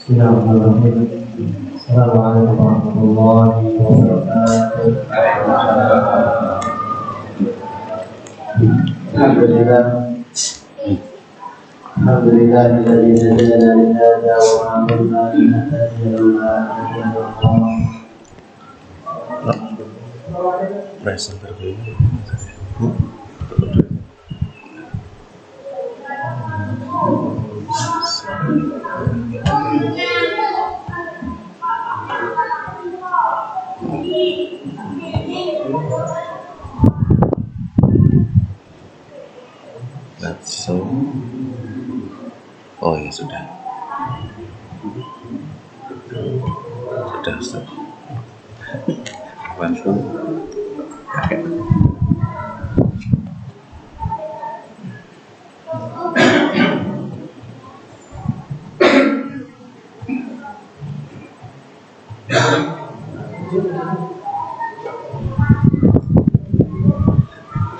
Bismillahirrahmanirrahim. Assalamualaikum warahmatullahi wabarakatuh. Alhamdulillah. Alhamdulillah alladzi hadana li hadza wa ma kunna linahtadiya laula an hadana Allah. So, oh ya sudah, Ustaz. Langsung.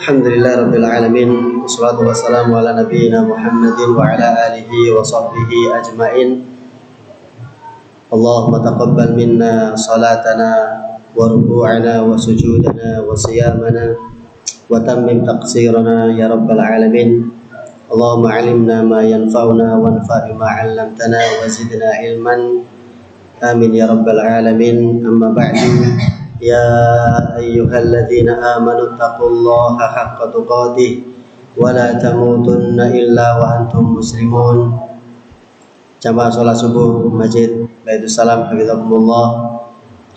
Alhamdulillah rabbil alamin. Wassalatu wassalamu ala nabiyyina Muhammadin wa ala alihi wa sahbihi ajmain. Allahumma taqabbal minna salatana wa ruku'ana wa sujudana wa siyamana wa tammim taqsirana ya rabbal alamin. Allahumma alimna ma yanfa'una wa anfa'na ma 'allamtana wa zidna ilman. Amin ya rabbal alamin. Amma ba'du. Ya ayyuhalladzina amanu taqullaha haqqa tuqatih wa la tamutunna illa wa antum muslimun. Jamaah salat subuh Masjid Baitus Salam hafizakumullah.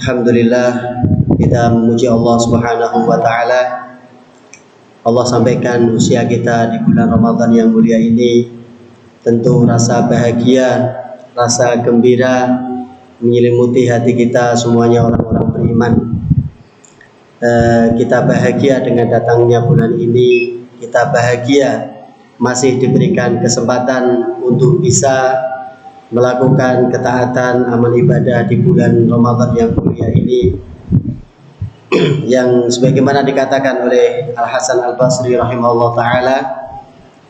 Alhamdulillah, kita memuji Allah Subhanahu wa taala. Allah sampaikan usia kita di bulan Ramadan yang mulia ini. Tentu rasa bahagia, rasa gembira menyelimuti hati kita semuanya orang-orang beriman. Kita bahagia dengan datangnya bulan ini. Kita bahagia masih diberikan kesempatan untuk bisa melakukan ketaatan amal ibadah di bulan Ramadan yang mulia ini, yang sebagaimana dikatakan oleh Al Hasan Al Basri rahimahullah taala,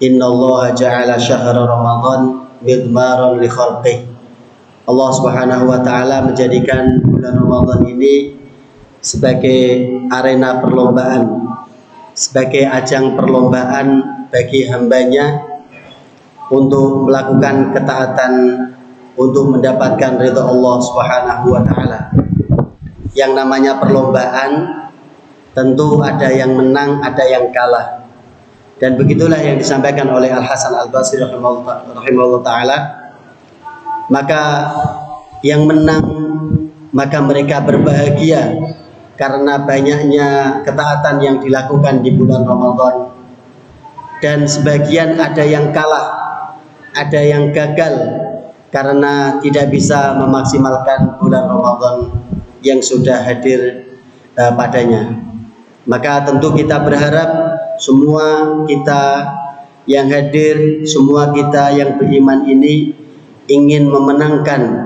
innallaha ja'ala syahra Ramadan midmaran li khalqihi. Allah Subhanahu wa taala menjadikan bulan Ramadan ini sebagai arena perlombaan, sebagai ajang perlombaan bagi hambanya untuk melakukan ketaatan, untuk mendapatkan ridha Allah Subhanahu wa taala. Yang namanya perlombaan tentu ada yang menang, ada yang kalah. Dan begitulah yang disampaikan oleh Al Hasan Al Basri rahimahullah taala. Maka yang menang, maka mereka berbahagia karena banyaknya ketaatan yang dilakukan di bulan Ramadan. Dan sebagian ada yang kalah, ada yang gagal karena tidak bisa memaksimalkan bulan Ramadan yang sudah hadir padanya. Maka tentu kita berharap semua kita yang hadir, semua kita yang beriman ini ingin memenangkan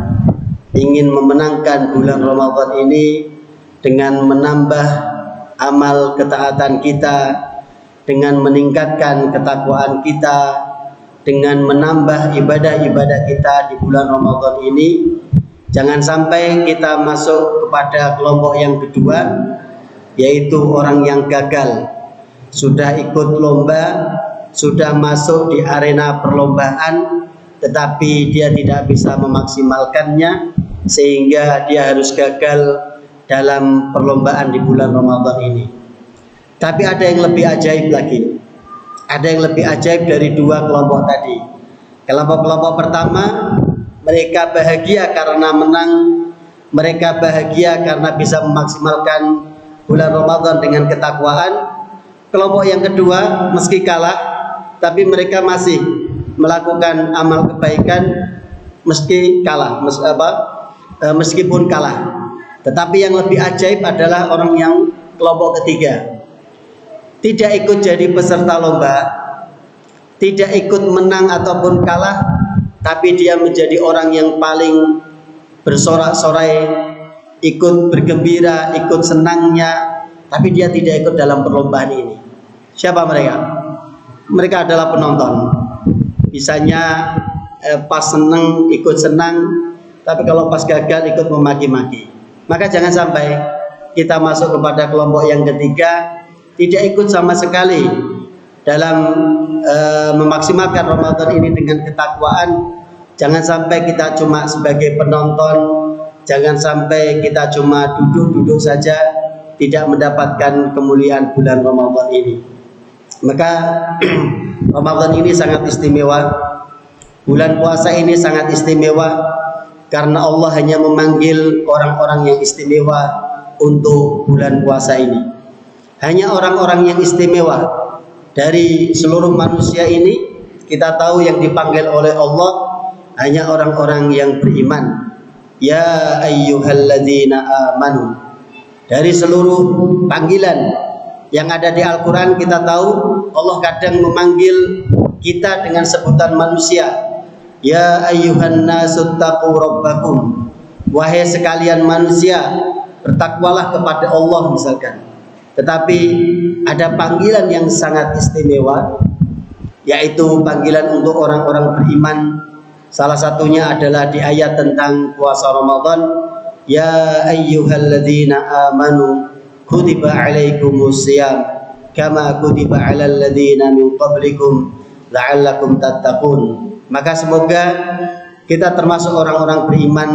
bulan Ramadan ini dengan menambah amal ketaatan kita, dengan meningkatkan ketakwaan kita, dengan menambah ibadah-ibadah kita di bulan Ramadan ini. Jangan sampai kita masuk kepada kelompok yang kedua, yaitu orang yang gagal. Sudah ikut lomba, sudah masuk di arena perlombaan, tetapi dia tidak bisa memaksimalkannya, sehingga dia harus gagal dalam perlombaan di bulan Ramadan ini. Tapi ada yang lebih ajaib lagi. Ada yang lebih ajaib dari dua kelompok tadi. Kelompok-kelompok pertama, mereka bahagia karena menang, mereka bahagia karena bisa memaksimalkan bulan Ramadan dengan ketakwaan. Kelompok yang kedua, meski kalah, tapi mereka masih melakukan amal kebaikan meskipun kalah. Tetapi yang lebih ajaib adalah orang yang kelompok ketiga. Tidak ikut jadi peserta lomba, tidak ikut menang ataupun kalah, tapi dia menjadi orang yang paling bersorak-sorai, ikut bergembira, ikut senangnya, tapi dia tidak ikut dalam perlombaan ini. Siapa mereka? Mereka adalah penonton. Bisanya pas senang, ikut senang, tapi kalau pas gagal ikut memaki-maki. Maka jangan sampai kita masuk kepada kelompok yang ketiga, tidak ikut sama sekali dalam memaksimalkan Ramadan ini dengan ketakwaan. Jangan sampai kita cuma sebagai penonton, jangan sampai kita cuma duduk-duduk saja, tidak mendapatkan kemuliaan bulan Ramadan ini. Maka Ramadan ini sangat istimewa, bulan puasa ini sangat istimewa, karena Allah hanya memanggil orang-orang yang istimewa untuk bulan puasa ini. Hanya orang-orang yang istimewa dari seluruh manusia ini, kita tahu yang dipanggil oleh Allah hanya orang-orang yang beriman. Ya ayyuhalladzina amanu. Dari seluruh panggilan yang ada di Al-Quran, kita tahu Allah kadang memanggil kita dengan sebutan manusia. Ya ayyuhan nasu taqu rabbakum. Wahai sekalian manusia, bertakwalah kepada Allah misalkan. Tetapi ada panggilan yang sangat istimewa, yaitu panggilan untuk orang-orang beriman. Salah satunya adalah di ayat tentang puasa Ramadan. Ya ayyuhalladzina amanu kutiba alaikumus syiyam kama kutiba alal ladzina min qablikum la'allakum tattaqun. Maka semoga kita termasuk orang-orang beriman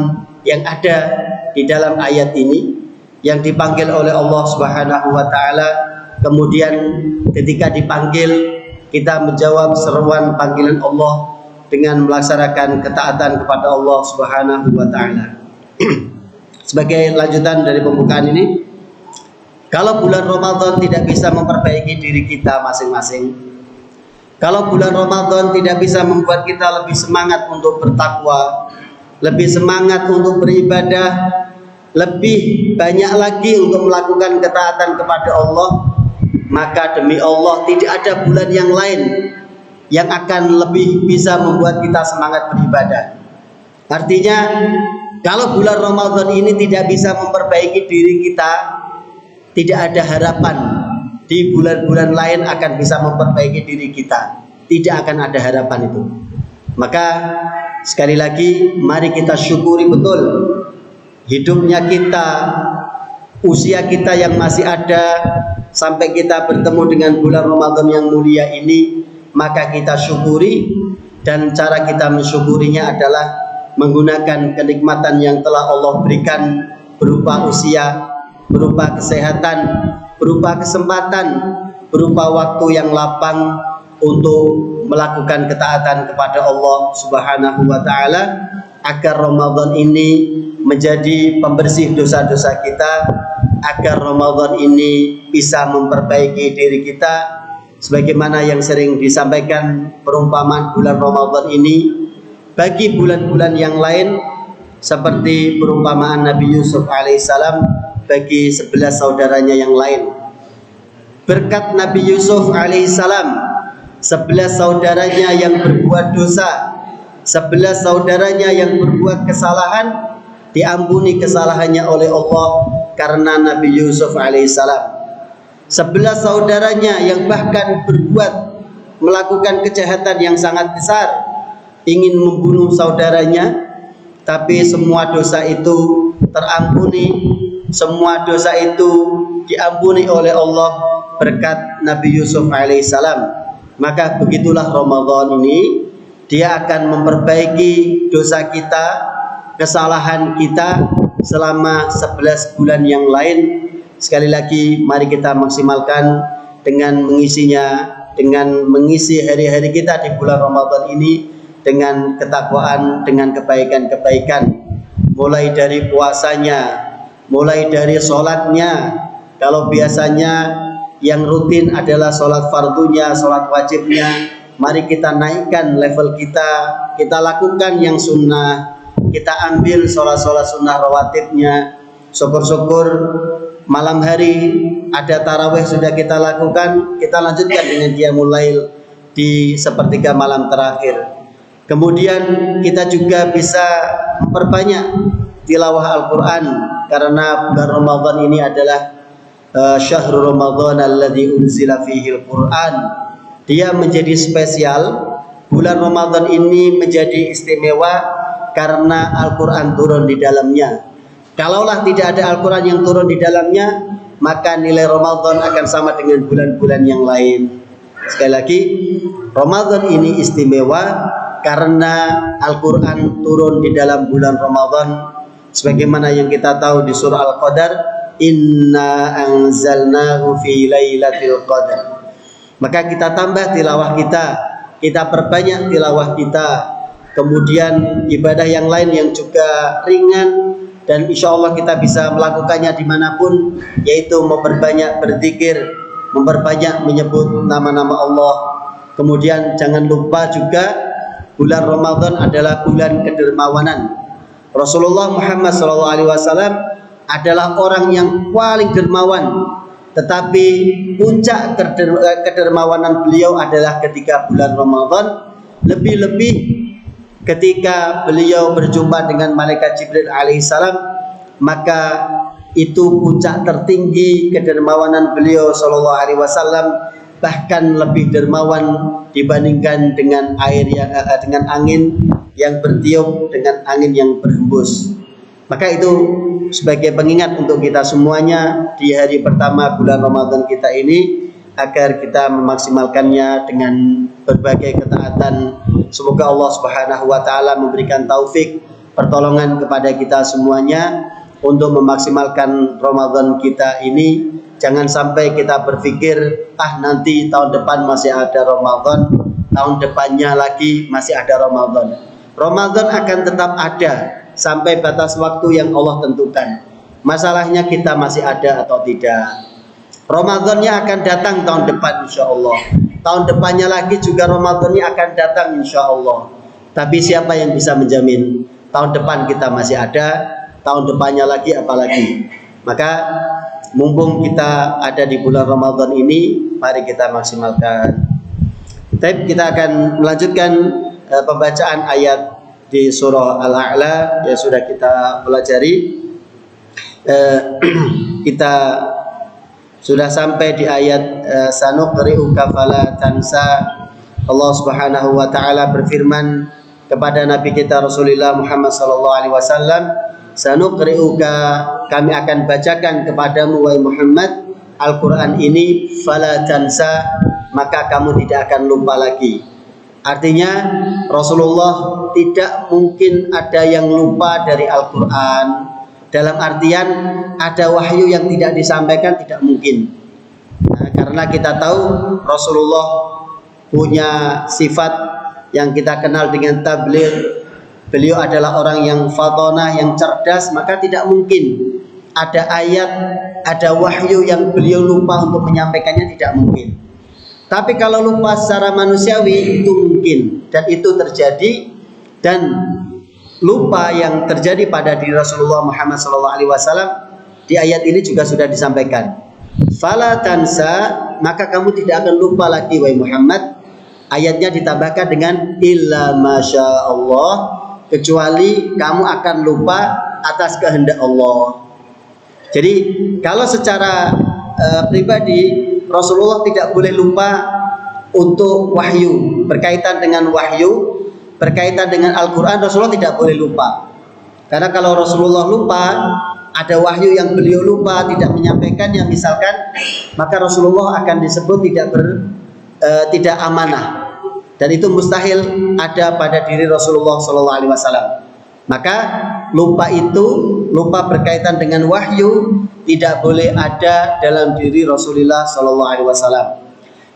yang ada di dalam ayat ini, yang dipanggil oleh Allah Subhanahu wa taala. Kemudian ketika dipanggil, kita menjawab seruan panggilan Allah dengan melaksanakan ketaatan kepada Allah Subhanahu wa taala. Sebagai lanjutan dari pembukaan ini, kalau bulan Ramadan tidak bisa memperbaiki diri kita masing-masing, kalau bulan Ramadan tidak bisa membuat kita lebih semangat untuk bertakwa, lebih semangat untuk beribadah, lebih banyak lagi untuk melakukan ketaatan kepada Allah, maka demi Allah tidak ada bulan yang lain yang akan lebih bisa membuat kita semangat beribadah. Artinya, kalau bulan Ramadan ini tidak bisa memperbaiki diri kita, tidak ada harapan di bulan-bulan lain akan bisa memperbaiki diri kita. Tidak akan ada harapan itu. Maka sekali lagi, mari kita syukuri betul hidupnya kita, usia kita yang masih ada, sampai kita bertemu dengan bulan Ramadan yang mulia ini. Maka kita syukuri, dan cara kita mensyukurinya adalah menggunakan kenikmatan yang telah Allah berikan, berupa usia, berupa kesehatan, berupa kesempatan, berupa waktu yang lapang untuk melakukan ketaatan kepada Allah Subhanahu wa taala, agar Ramadan ini menjadi pembersih dosa-dosa kita, agar Ramadan ini bisa memperbaiki diri kita. Sebagaimana yang sering disampaikan, perumpamaan bulan Ramadan ini bagi bulan-bulan yang lain seperti perumpamaan Nabi Yusuf alaihissalam bagi 11 saudaranya yang lain. Berkat Nabi Yusuf alaihissalam, 11 saudaranya yang berbuat dosa, 11 saudaranya yang berbuat kesalahan, diampuni kesalahannya oleh Allah karena Nabi Yusuf alaihissalam. 11 saudaranya yang bahkan melakukan kejahatan yang sangat besar, ingin membunuh saudaranya, tapi semua dosa itu terampuni, semua dosa itu diampuni oleh Allah berkat Nabi Yusuf alaihissalam. Maka begitulah Ramadan ini, dia akan memperbaiki dosa kita, kesalahan kita selama 11 bulan yang lain. Sekali lagi, mari kita maksimalkan dengan mengisinya, dengan mengisi hari-hari kita di bulan Ramadan ini dengan ketakwaan, dengan kebaikan-kebaikan, mulai dari puasanya, mulai dari sholatnya. Kalau biasanya yang rutin adalah sholat fardunya, sholat wajibnya, mari kita naikkan level kita lakukan yang sunnah, kita ambil sholat-sholat sunnah rawatibnya. Syukur-syukur malam hari ada tarawih sudah kita lakukan, kita lanjutkan dengan qiyamul lail di sepertiga malam terakhir. Kemudian kita juga bisa memperbanyak tilawah Al-Quran, karena bulan Ramadan ini adalah syahrul Ramadan alladzi unzila fihi Al-Quran. Dia menjadi spesial, bulan Ramadan ini menjadi istimewa karena Al-Quran turun di dalamnya. Kalaulah tidak ada Al-Quran yang turun di dalamnya, maka nilai Ramadan akan sama dengan bulan-bulan yang lain. Sekali lagi, Ramadan ini istimewa karena Al-Quran turun di dalam bulan Ramadan, sebagaimana yang kita tahu di surah Al-Qadar, inna anzalnahu fi lailatul qadar. Maka kita tambah tilawah kita perbanyak tilawah kita, kemudian ibadah yang lain yang juga ringan, dan insya Allah kita bisa melakukannya dimanapun, yaitu memperbanyak berzikir, memperbanyak menyebut nama-nama Allah. Kemudian jangan lupa juga bulan Ramadan adalah bulan kedermawanan. Rasulullah Muhammad SAW adalah orang yang paling dermawan, tetapi puncak kedermawanan beliau adalah ketika bulan Ramadan, lebih-lebih ketika beliau berjumpa dengan malaikat Jibril alaihissalam, maka itu puncak tertinggi kedermawanan beliau sallallahu alaihi wasallam, bahkan lebih dermawan dibandingkan dengan dengan angin yang bertiup, dengan angin yang berhembus. Maka itu sebagai pengingat untuk kita semuanya di hari pertama bulan Ramadan kita ini, agar kita memaksimalkannya dengan berbagai ketaatan. Semoga Allah Subhanahu wa taala memberikan taufik, pertolongan kepada kita semuanya untuk memaksimalkan Ramadan kita ini. Jangan sampai kita berpikir, nanti tahun depan masih ada Ramadan, tahun depannya lagi masih ada Ramadan. Ramadan akan tetap ada sampai batas waktu yang Allah tentukan. Masalahnya kita masih ada atau tidak. Ramadannya akan datang tahun depan insya Allah. Tahun depannya lagi juga Ramadannya akan datang insya Allah. Tapi siapa yang bisa menjamin tahun depan kita masih ada, tahun depannya lagi apalagi. Maka mumpung kita ada di bulan Ramadan ini, mari kita maksimalkan. Kita akan melanjutkan pembacaan ayat di surah Al-A'la yang sudah kita pelajari. Kita sudah sampai di ayat sanuqri'uka fala tansa. Allah Subhanahu wa taala berfirman kepada Nabi kita Rasulullah Muhammad sallallahu alaihi wasallam, sanuqri'uka, kami akan bacakan kepadamu wahai Muhammad Al-Quran ini, fala tansa, maka kamu tidak akan lupa lagi. Artinya Rasulullah tidak mungkin ada yang lupa dari Al-Quran. Dalam artian ada wahyu yang tidak disampaikan, tidak mungkin. Karena kita tahu Rasulullah punya sifat yang kita kenal dengan tabligh. Beliau adalah orang yang fatonah, yang cerdas, maka tidak mungkin ada ayat, ada wahyu yang beliau lupa untuk menyampaikannya, tidak mungkin. Tapi kalau lupa secara manusiawi itu mungkin, dan itu terjadi. Dan lupa yang terjadi pada diri Rasulullah Muhammad SAW di ayat ini juga sudah disampaikan. Fala tansa, maka kamu tidak akan lupa lagi wahai Muhammad. Ayatnya ditambahkan dengan illa masya Allah, kecuali kamu akan lupa atas kehendak Allah. Jadi kalau secara pribadi Rasulullah tidak boleh lupa untuk wahyu, berkaitan dengan wahyu, berkaitan dengan Al-Quran, Rasulullah tidak boleh lupa. Karena kalau Rasulullah lupa, ada wahyu yang beliau lupa, tidak menyampaikannya misalkan, maka Rasulullah akan disebut tidak amanah. Dan itu mustahil ada pada diri Rasulullah SAW. Maka lupa itu, lupa berkaitan dengan wahyu, tidak boleh ada dalam diri Rasulullah SAW.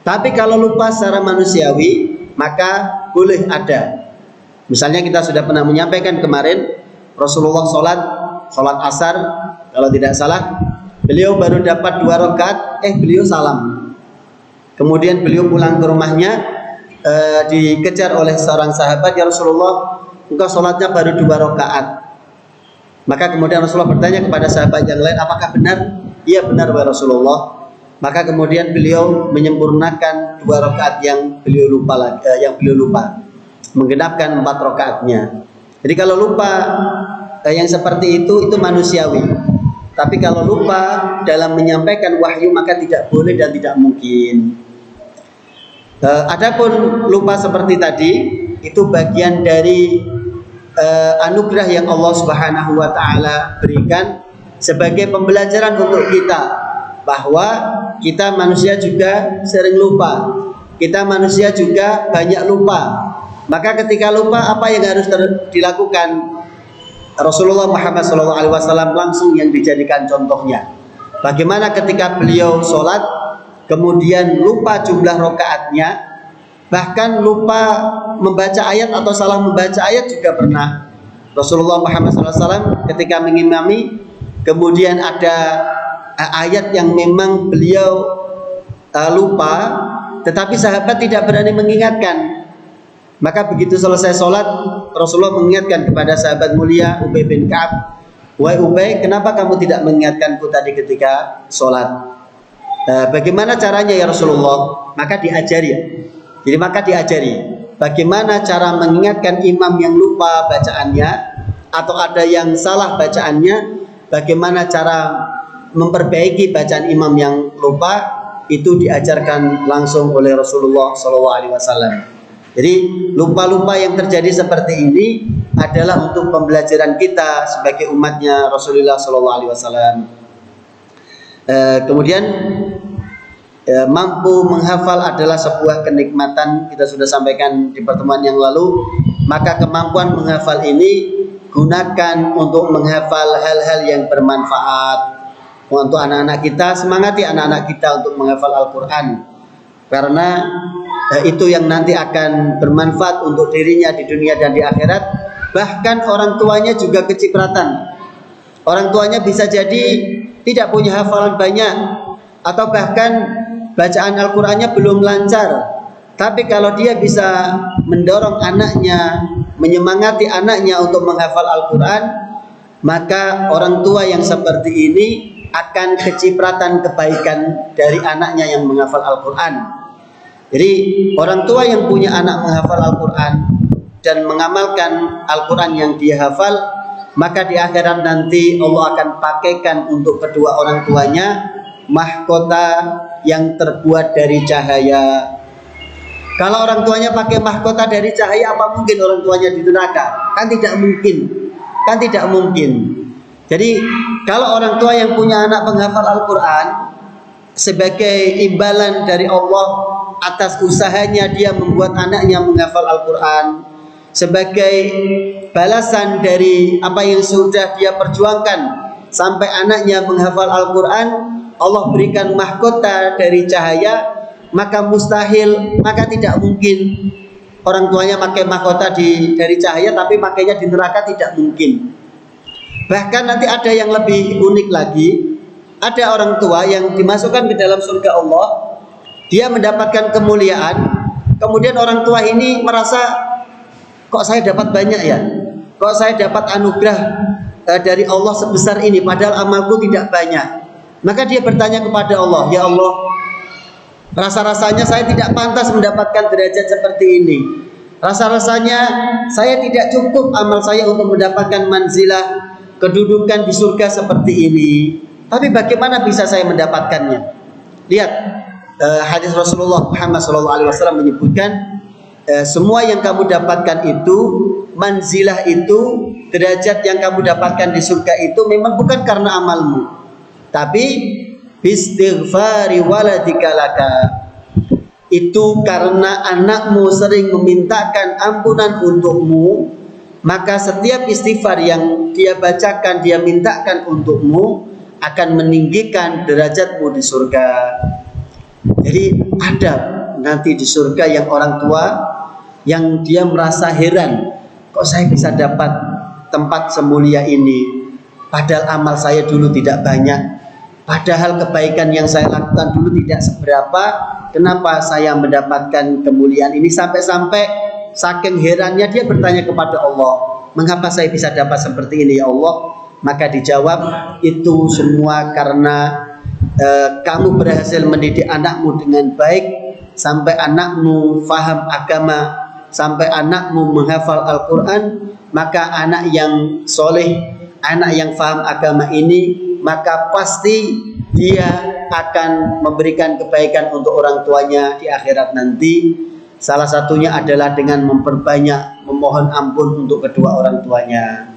Tapi kalau lupa secara manusiawi, maka boleh ada. Misalnya kita sudah pernah menyampaikan kemarin, Rasulullah sholat asar, kalau tidak salah, beliau baru dapat 2 rakaat, beliau salam. Kemudian beliau pulang ke rumahnya, dikejar oleh seorang sahabat, ya Rasulullah, engkau sholatnya baru 2 rakaat. Maka kemudian Rasulullah bertanya kepada sahabat yang lain, apakah benar? Iya benar wahai Rasulullah. Maka kemudian beliau menyempurnakan 2 rakaat yang beliau lupa, menggenapkan 4 rakaatnya. Jadi kalau lupa yang seperti itu manusiawi. Tapi kalau lupa dalam menyampaikan wahyu, maka tidak boleh dan tidak mungkin. Adapun lupa seperti tadi, itu bagian dari anugerah yang Allah Subhanahu wa taala berikan sebagai pembelajaran untuk kita bahwa kita manusia juga sering lupa. Kita manusia juga banyak lupa. Maka ketika lupa, apa yang harus dilakukan? Rasulullah Muhammad SAW langsung yang dijadikan contohnya. Bagaimana ketika beliau sholat, kemudian lupa jumlah rakaatnya, bahkan lupa membaca ayat atau salah membaca ayat juga pernah. Rasulullah Muhammad SAW ketika mengimami, kemudian ada ayat yang memang beliau lupa, tetapi sahabat tidak berani mengingatkan. Maka begitu selesai sholat, Rasulullah mengingatkan kepada sahabat mulia Ubay bin Ka'ab, "Wahai Ubay, kenapa kamu tidak mengingatkanku tadi ketika sholat?" Bagaimana caranya ya Rasulullah? Maka diajari. Jadi maka diajari bagaimana cara mengingatkan imam yang lupa bacaannya atau ada yang salah bacaannya, bagaimana cara memperbaiki bacaan imam yang lupa, itu diajarkan langsung oleh Rasulullah SAW. Jadi lupa-lupa yang terjadi seperti ini adalah untuk pembelajaran kita sebagai umatnya Rasulullah SAW. Kemudian mampu menghafal adalah sebuah kenikmatan, kita sudah sampaikan di pertemuan yang lalu. Maka kemampuan menghafal ini gunakan untuk menghafal hal-hal yang bermanfaat untuk anak-anak kita. Semangati anak-anak kita untuk menghafal Al-Quran, karena itu yang nanti akan bermanfaat untuk dirinya di dunia dan di akhirat. Bahkan orang tuanya juga kecipratan. Orang tuanya bisa jadi tidak punya hafalan banyak, atau bahkan bacaan Al-Qurannya belum lancar, tapi kalau dia bisa mendorong anaknya, menyemangati anaknya untuk menghafal Al-Quran, maka orang tua yang seperti ini akan kecipratan kebaikan dari anaknya yang menghafal Al-Quran. Jadi orang tua yang punya anak menghafal Al-Quran dan mengamalkan Al-Quran yang dia hafal, maka di akhirat nanti Allah akan pakaikan untuk kedua orang tuanya mahkota yang terbuat dari cahaya. Kalau orang tuanya pakai mahkota dari cahaya, apa mungkin orang tuanya di neraka? Kan tidak mungkin. Kan tidak mungkin. Jadi kalau orang tua yang punya anak penghafal Al-Quran, sebagai imbalan dari Allah atas usahanya dia membuat anaknya menghafal Al-Quran, sebagai balasan dari apa yang sudah dia perjuangkan sampai anaknya menghafal Al-Quran, Allah berikan mahkota dari cahaya, maka mustahil, maka tidak mungkin orang tuanya pakai mahkota dari cahaya tapi makainya di neraka, tidak mungkin. Bahkan nanti ada yang lebih unik lagi. Ada orang tua yang dimasukkan ke dalam surga Allah, dia mendapatkan kemuliaan, kemudian orang tua ini merasa, kok saya dapat banyak ya, kok saya dapat anugerah dari Allah sebesar ini, padahal amalku tidak banyak. Maka dia bertanya kepada Allah, ya Allah, rasa-rasanya saya tidak pantas mendapatkan derajat seperti ini. Rasa-rasanya saya tidak cukup amal saya untuk mendapatkan manzilah, kedudukan di surga seperti ini. Tapi bagaimana bisa saya mendapatkannya? Lihat hadis Rasulullah Muhammad SAW menyebutkan, semua yang kamu dapatkan itu, manzilah itu, derajat yang kamu dapatkan di surga itu memang bukan karena amalmu, tapi bistighfari waladika laka, itu karena anakmu sering memintakan ampunan untukmu. Maka setiap istighfar yang dia bacakan, dia mintakan untukmu, akan meninggikan derajatmu di surga. Jadi ada nanti di surga yang orang tua yang dia merasa heran, kok saya bisa dapat tempat semulia ini, padahal amal saya dulu tidak banyak, padahal kebaikan yang saya lakukan dulu tidak seberapa, kenapa saya mendapatkan kemuliaan ini? Sampai-sampai saking herannya dia bertanya kepada Allah, mengapa saya bisa dapat seperti ini ya Allah? Maka dijawab, itu semua karena kamu berhasil mendidik anakmu dengan baik, sampai anakmu faham agama, sampai anakmu menghafal Al-Quran. Maka anak yang soleh, anak yang faham agama ini, maka pasti dia akan memberikan kebaikan untuk orang tuanya di akhirat nanti. Salah satunya adalah dengan memperbanyak memohon ampun untuk kedua orang tuanya.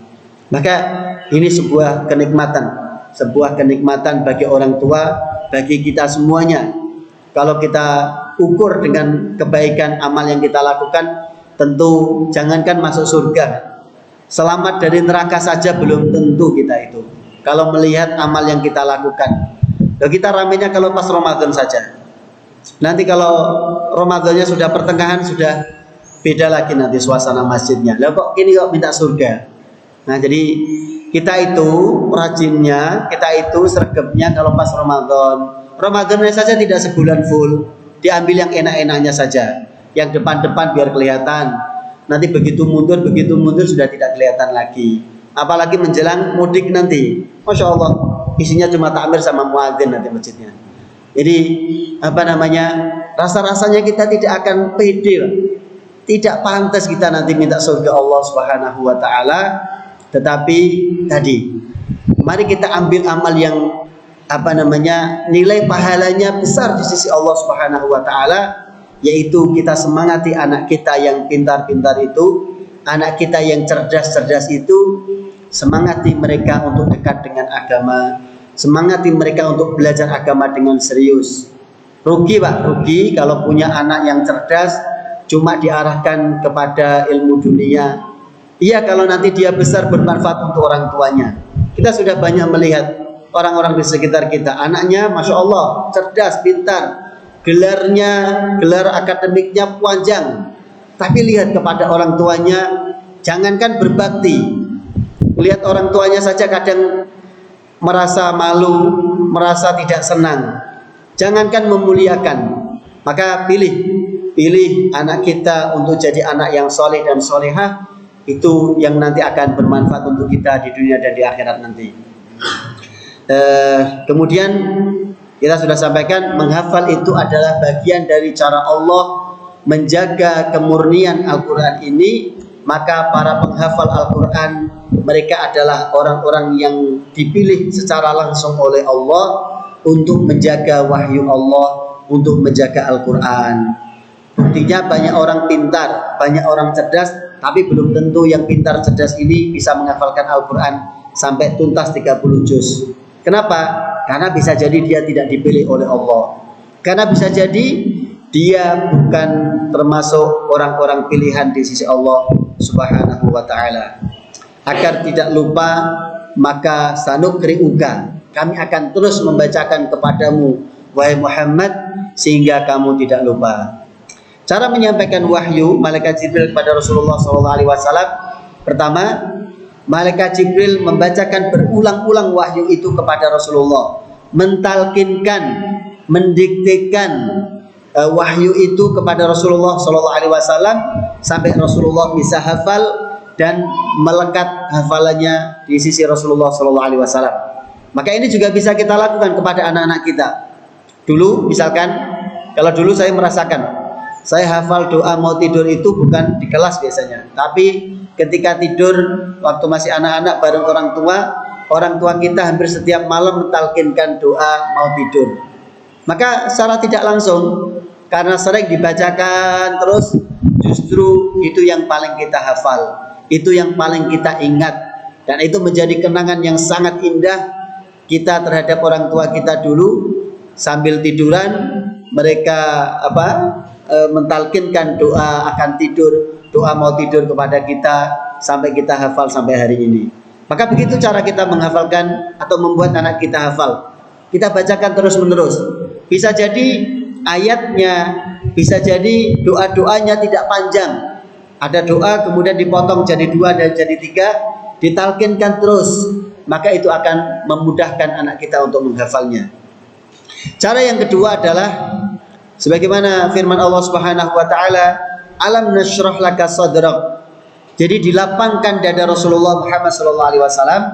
Maka ini sebuah kenikmatan bagi orang tua, bagi kita semuanya. Kalau kita ukur dengan kebaikan amal yang kita lakukan, tentu jangankan masuk surga, selamat dari neraka saja belum tentu kita itu. Kalau melihat amal yang kita lakukan, kita ramainya kalau pas Ramadan saja. Nanti kalau Ramadannya sudah pertengahan, sudah beda lagi nanti suasana masjidnya. Lah kok ini kok minta surga. Nah, jadi kita itu rajinnya, kita itu sregemnya kalau pas Ramadan. Ramadannya saja tidak sebulan full, diambil yang enak-enaknya saja. Yang depan-depan biar kelihatan. Nanti begitu mundur sudah tidak kelihatan lagi. Apalagi menjelang mudik nanti, Masya Allah, isinya cuma takmir sama muadzin nanti masjidnya. Jadi rasa-rasanya kita tidak akan pede, tidak pantas kita nanti minta surga Allah Subhanahu wa Ta'ala. Tetapi tadi, mari kita ambil amal yang nilai pahalanya besar di sisi Allah Subhanahu wa Ta'ala, yaitu kita semangati anak kita yang pintar-pintar itu, anak kita yang cerdas-cerdas itu, semangati mereka untuk dekat dengan agama, semangati mereka untuk belajar agama dengan serius. Rugi Pak, rugi kalau punya anak yang cerdas cuma diarahkan kepada ilmu dunia. Iya, kalau nanti dia besar bermanfaat untuk orang tuanya. Kita sudah banyak melihat orang-orang di sekitar kita, anaknya Masya Allah cerdas, pintar, gelar akademiknya panjang, tapi lihat kepada orang tuanya, jangankan berbakti, lihat orang tuanya saja kadang merasa malu, merasa tidak senang, jangankan memuliakan. Maka pilih anak kita untuk jadi anak yang soleh dan solehah, itu yang nanti akan bermanfaat untuk kita di dunia dan di akhirat nanti. Kemudian kita sudah sampaikan, menghafal itu adalah bagian dari cara Allah menjaga kemurnian Al-Quran ini. Maka para penghafal Al-Quran, mereka adalah orang-orang yang dipilih secara langsung oleh Allah untuk menjaga wahyu Allah, untuk menjaga Al-Quran. Buktinya banyak orang pintar, banyak orang cerdas, tapi belum tentu yang pintar cerdas ini bisa menghafalkan Al-Quran sampai tuntas 30 juz. Kenapa? Karena bisa jadi dia tidak dipilih oleh Allah. Karena bisa jadi dia bukan termasuk orang-orang pilihan di sisi Allah Subhanahu wa Ta'ala. Agar tidak lupa, maka sanukri'uka, kami akan terus membacakan kepadamu wahai Muhammad sehingga kamu tidak lupa. Cara menyampaikan wahyu malaikat Jibril kepada Rasulullah SAW, pertama, malaikat Jibril membacakan berulang-ulang wahyu itu kepada Rasulullah, mentalkinkan, mendiktekan wahyu itu kepada Rasulullah SAW sampai Rasulullah bisa hafal dan melekat hafalannya di sisi Rasulullah SAW. Maka ini juga bisa kita lakukan kepada anak-anak kita. Dulu misalkan, kalau dulu saya merasakan, saya hafal doa mau tidur itu bukan di kelas biasanya, tapi ketika tidur waktu masih anak-anak bareng orang tua kita hampir setiap malam mentalkinkan doa mau tidur. Maka secara tidak langsung, karena sering dibacakan terus, justru itu yang paling kita hafal, itu yang paling kita ingat, dan itu menjadi kenangan yang sangat indah kita terhadap orang tua kita dulu. Sambil tiduran mereka mentalkinkan doa akan tidur, doa mau tidur kepada kita sampai kita hafal sampai hari ini. Maka begitu cara kita menghafalkan atau membuat anak kita hafal. Kita bacakan terus menerus. Bisa jadi ayatnya, bisa jadi doa-doanya tidak panjang. Ada doa kemudian dipotong jadi 2 dan jadi 3, ditalkinkan terus. Maka itu akan memudahkan anak kita untuk menghafalnya. Cara yang kedua adalah sebagaimana firman Allah Subhanahu wa Ta'ala, alam nashrah laka sadrak. Jadi dilapangkan dada Rasulullah Muhammad SAW,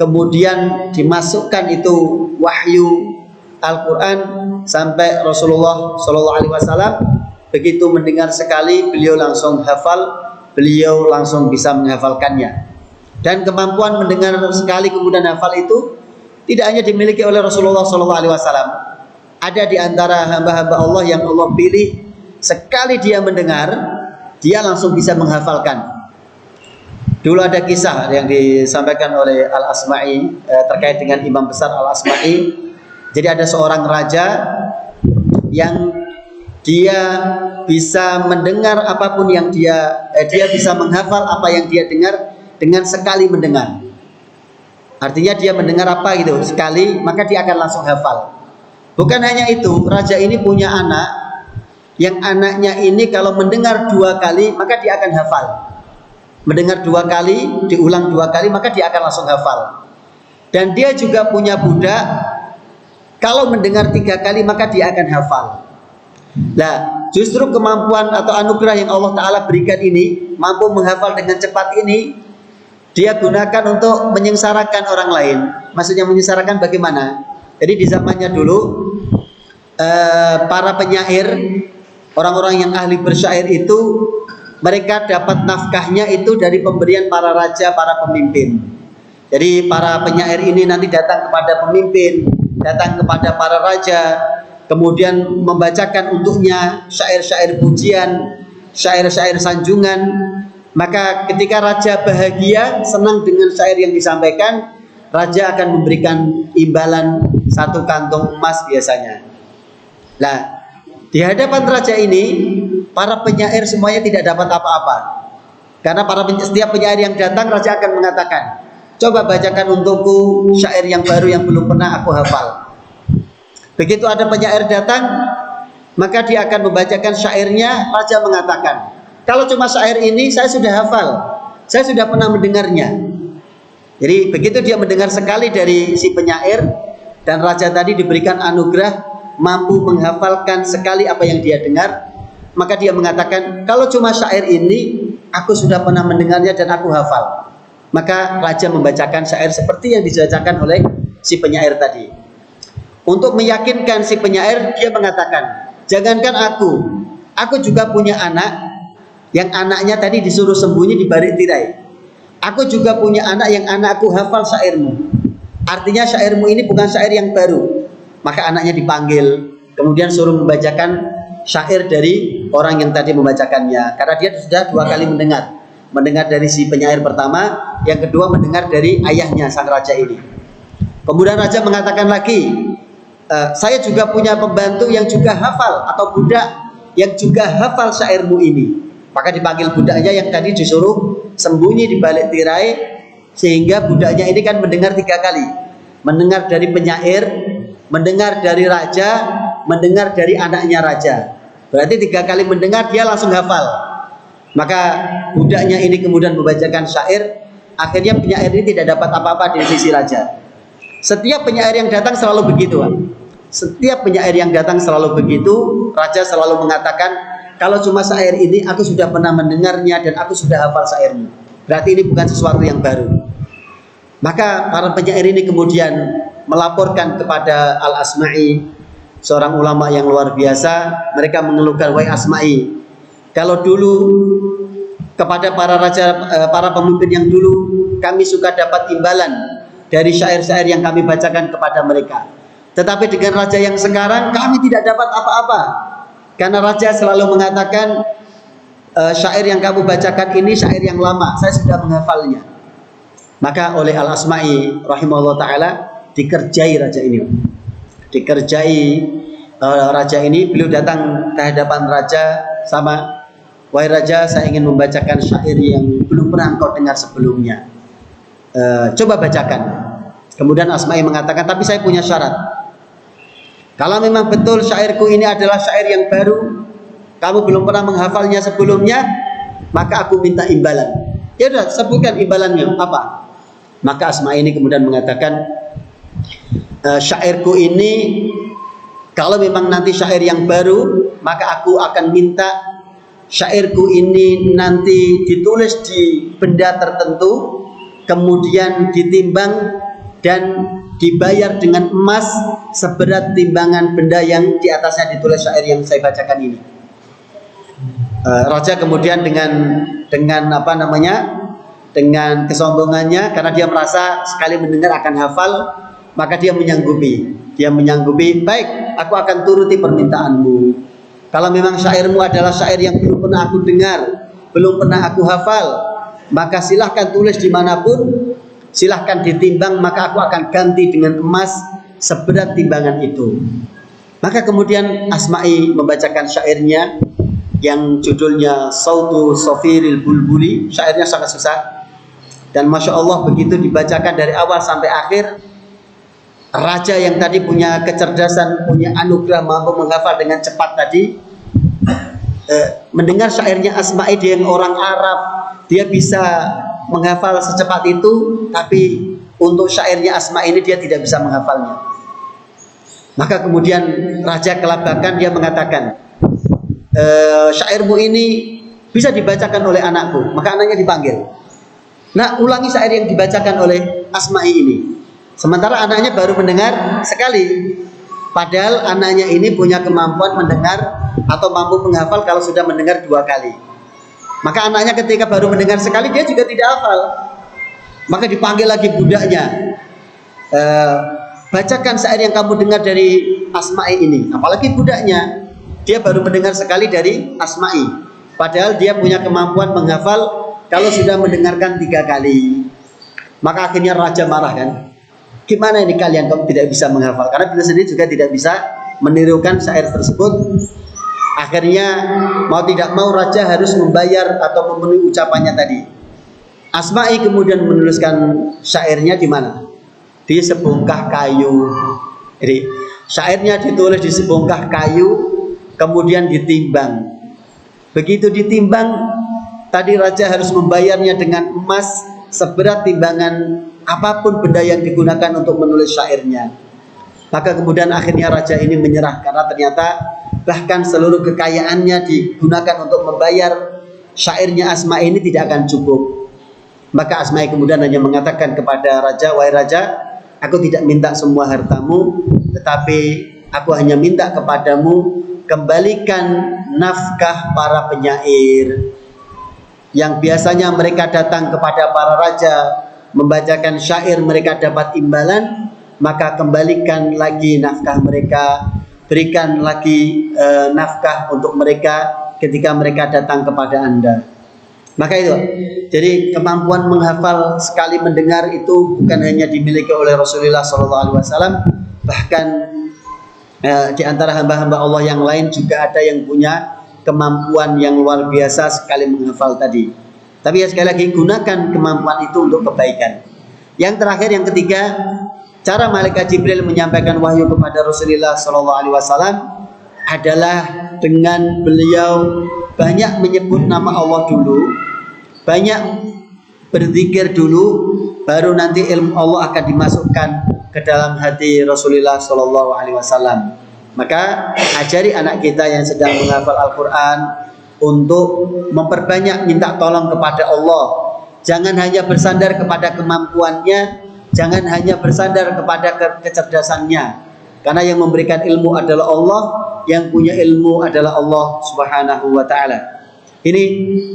kemudian dimasukkan itu wahyu Al-Quran sampai Rasulullah SAW begitu mendengar sekali, beliau langsung hafal, beliau langsung bisa menghafalkannya. Dan kemampuan mendengar sekali kemudian hafal itu tidak hanya dimiliki oleh Rasulullah SAW. Ada di antara hamba-hamba Allah yang Allah pilih sekali dia mendengar, dia langsung bisa menghafalkan. Dulu ada kisah yang disampaikan oleh Al-Asma'i terkait dengan imam besar Al-Asma'i. Jadi ada seorang raja yang dia bisa mendengar apapun yang dia bisa menghafal apa yang dia dengar dengan sekali mendengar. Artinya dia mendengar apa gitu sekali, maka dia akan langsung hafal. Bukan hanya itu, raja ini punya anak yang anaknya ini kalau mendengar 2 kali maka dia akan hafal. Mendengar 2 kali, diulang 2 kali, maka dia akan langsung hafal. Dan dia juga punya budak, kalau mendengar 3 kali maka dia akan hafal. Nah, justru kemampuan atau anugerah yang Allah Ta'ala berikan ini, mampu menghafal dengan cepat ini, dia gunakan untuk menyengsarakan orang lain. Maksudnya menyengsarakan bagaimana? Jadi di zamannya dulu, para penyair, orang-orang yang ahli bersyair itu, mereka dapat nafkahnya itu dari pemberian para raja, para pemimpin. Jadi para penyair ini nanti datang kepada pemimpin, datang kepada para raja, kemudian membacakan untuknya syair-syair pujian, syair-syair sanjungan. Maka ketika raja bahagia, senang dengan syair yang disampaikan, raja akan memberikan imbalan 1 kantong emas biasanya. Nah, di hadapan raja ini, para penyair semuanya tidak dapat apa-apa. Karena setiap penyair yang datang, raja akan mengatakan, coba bacakan untukku syair yang baru yang belum pernah aku hafal. Begitu ada penyair datang, maka dia akan membacakan syairnya. Raja mengatakan, kalau cuma syair ini saya sudah hafal, saya sudah pernah mendengarnya. Jadi begitu dia mendengar sekali dari si penyair, dan raja tadi diberikan anugerah mampu menghafalkan sekali apa yang dia dengar, maka dia mengatakan, kalau cuma syair ini aku sudah pernah mendengarnya dan aku hafal. Maka raja membacakan syair seperti yang dibacakan oleh si penyair tadi. Untuk meyakinkan si penyair, dia mengatakan, jangankan aku juga punya anak yang anaknya tadi disuruh sembunyi di balik tirai. Aku juga punya anak yang anakku hafal syairmu. Artinya syairmu ini bukan syair yang baru. Maka anaknya dipanggil, kemudian suruh membacakan syair dari orang yang tadi membacakannya. Karena dia sudah 2 kali mendengar dari si penyair pertama, yang kedua mendengar dari ayahnya sang raja ini. Kemudian raja mengatakan lagi, saya juga punya pembantu yang juga hafal, atau budak yang juga hafal syairmu ini. Maka dipanggil budaknya yang tadi disuruh sembunyi di balik tirai, sehingga budaknya ini kan mendengar 3 kali. Mendengar dari penyair, mendengar dari raja, mendengar dari anaknya raja. Berarti 3 kali mendengar, dia langsung hafal. Maka budaknya ini kemudian membacakan syair. Akhirnya penyair ini tidak dapat apa-apa dari sisi raja. Setiap penyair yang datang selalu begitu, Pak. Setiap penyair yang datang selalu begitu. Raja selalu mengatakan, kalau cuma syair ini aku sudah pernah mendengarnya dan aku sudah hafal syairmu. Berarti ini bukan sesuatu yang baru. Maka para penyair ini kemudian melaporkan kepada Al-Asma'i, seorang ulama yang luar biasa. Mereka mengeluhkan, wahai Asma'i, kalau dulu kepada para raja, para pemimpin yang dulu, kami suka dapat imbalan dari syair-syair yang kami bacakan kepada mereka. Tetapi dengan raja yang sekarang, kami tidak dapat apa-apa. Karena raja selalu mengatakan, syair yang kamu bacakan ini syair yang lama, saya sudah menghafalnya. Maka oleh Al-Asma'i rahimahullah ta'ala, dikerjai raja ini. Dikerjai raja ini, beliau datang ke hadapan raja sama, wahai raja, saya ingin membacakan syair yang belum pernah engkau dengar sebelumnya. Coba bacakan. Kemudian Asma'i mengatakan, tapi saya punya syarat. Kalau memang betul syairku ini adalah syair yang baru, kamu belum pernah menghafalnya sebelumnya, maka aku minta imbalan. Ya sudah, sebutkan imbalannya apa? Maka Asma'i ini kemudian mengatakan, syairku ini kalau memang nanti syair yang baru, maka aku akan minta syairku ini nanti ditulis di benda tertentu, kemudian ditimbang dan dibayar dengan emas seberat timbangan benda yang di atasnya ditulis syair yang saya bacakan ini. Raja kemudian dengan apa namanya, dengan kesombongannya, karena dia merasa sekali mendengar akan hafal, maka dia menyanggupi, baik, aku akan turuti permintaanmu. Kalau memang syairmu adalah syair yang belum pernah aku dengar, belum pernah aku hafal, maka silahkan tulis dimanapun, silahkan ditimbang, maka aku akan ganti dengan emas seberat timbangan itu. Maka kemudian Asma'i membacakan syairnya yang judulnya Sautu Sofiril Bulbuli. Syairnya sangat susah, dan Masya Allah begitu dibacakan dari awal sampai akhir, raja yang tadi punya kecerdasan, punya anugerah mampu menghafal dengan cepat tadi, mendengar syairnya Asma'i, dia yang orang Arab, dia bisa menghafal secepat itu, tapi untuk syairnya Asma'i ini dia tidak bisa menghafalnya. Maka kemudian raja kelabakan, dia mengatakan, syairmu ini bisa dibacakan oleh anakku. Maka anaknya dipanggil. Nah, ulangi syair yang dibacakan oleh Asma'i ini. Sementara anaknya baru mendengar sekali. Padahal anaknya ini punya kemampuan mendengar atau mampu menghafal kalau sudah mendengar 2 kali. Maka anaknya ketika baru mendengar sekali, dia juga tidak hafal. Maka dipanggil lagi budaknya, bacakan syair yang kamu dengar dari Asma'i ini. Apalagi budaknya, dia baru mendengar sekali dari Asma'i, padahal dia punya kemampuan menghafal kalau sudah mendengarkan 3 kali. Maka akhirnya raja marah kan, gimana ini kalian kamu tidak bisa menghafal? Karena beliau sendiri juga tidak bisa menirukan syair tersebut. Akhirnya mau tidak mau raja harus membayar atau memenuhi ucapannya tadi. Asma'i kemudian menuliskan syairnya di mana? Di sebongkah kayu. Jadi syairnya ditulis di sebongkah kayu, kemudian ditimbang. Begitu ditimbang, tadi raja harus membayarnya dengan emas seberat timbangan apapun benda yang digunakan untuk menulis syairnya. Maka kemudian akhirnya raja ini menyerah, karena ternyata bahkan seluruh kekayaannya digunakan untuk membayar syairnya Asma'i ini tidak akan cukup. Maka Asma'i kemudian hanya mengatakan kepada raja, wahai raja, aku tidak minta semua hartamu, tetapi aku hanya minta kepadamu, kembalikan nafkah para penyair yang biasanya mereka datang kepada para raja membacakan syair, mereka dapat imbalan, maka kembalikan lagi nafkah mereka, berikan lagi nafkah untuk mereka ketika mereka datang kepada Anda. Maka itu, jadi kemampuan menghafal sekali mendengar itu bukan hanya dimiliki oleh Rasulullah SAW, bahkan di antara hamba-hamba Allah yang lain juga ada yang punya kemampuan yang luar biasa sekali menghafal tadi. Tapi ya sekali lagi, gunakan kemampuan itu untuk kebaikan. Yang terakhir, yang ketiga, cara malaikat Jibril menyampaikan wahyu kepada Rasulullah SAW adalah dengan beliau banyak menyebut nama Allah dulu, banyak berzikir dulu, baru nanti ilmu Allah akan dimasukkan ke dalam hati Rasulullah SAW. Maka ajari anak kita yang sedang menghafal Al-Quran untuk memperbanyak minta tolong kepada Allah. Jangan hanya bersandar kepada kemampuannya, jangan hanya bersandar kepada kecerdasannya, karena yang memberikan ilmu adalah Allah, yang punya ilmu adalah Allah Subhanahu wa ta'ala. Ini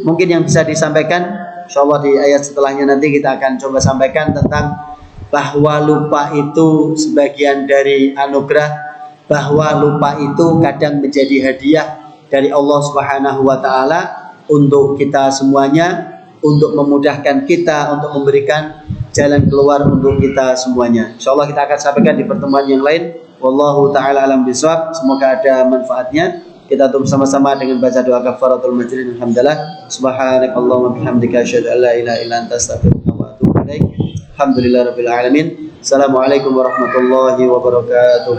mungkin yang bisa disampaikan. Insyaallah di ayat setelahnya nanti kita akan coba sampaikan tentang bahwa lupa itu sebagian dari anugerah, bahwa lupa itu kadang menjadi hadiah dari Allah Subhanahu wa ta'ala untuk kita semuanya, untuk memudahkan kita, untuk memberikan jalan keluar untuk kita semuanya. Insyaallah kita akan sampaikan di pertemuan yang lain. Wallahu ta'ala alam bisawab. Semoga ada manfaatnya. Kita tutup sama-sama dengan baca doa kafaratul majlis. Alhamdulillah. Subhanakallahumma bihamdika asyhadu an la ilaha illa anta astaghfiruka wa atubu ilaik. Alhamdulillahirabbil alamin. Assalamualaikum warahmatullahi wabarakatuh.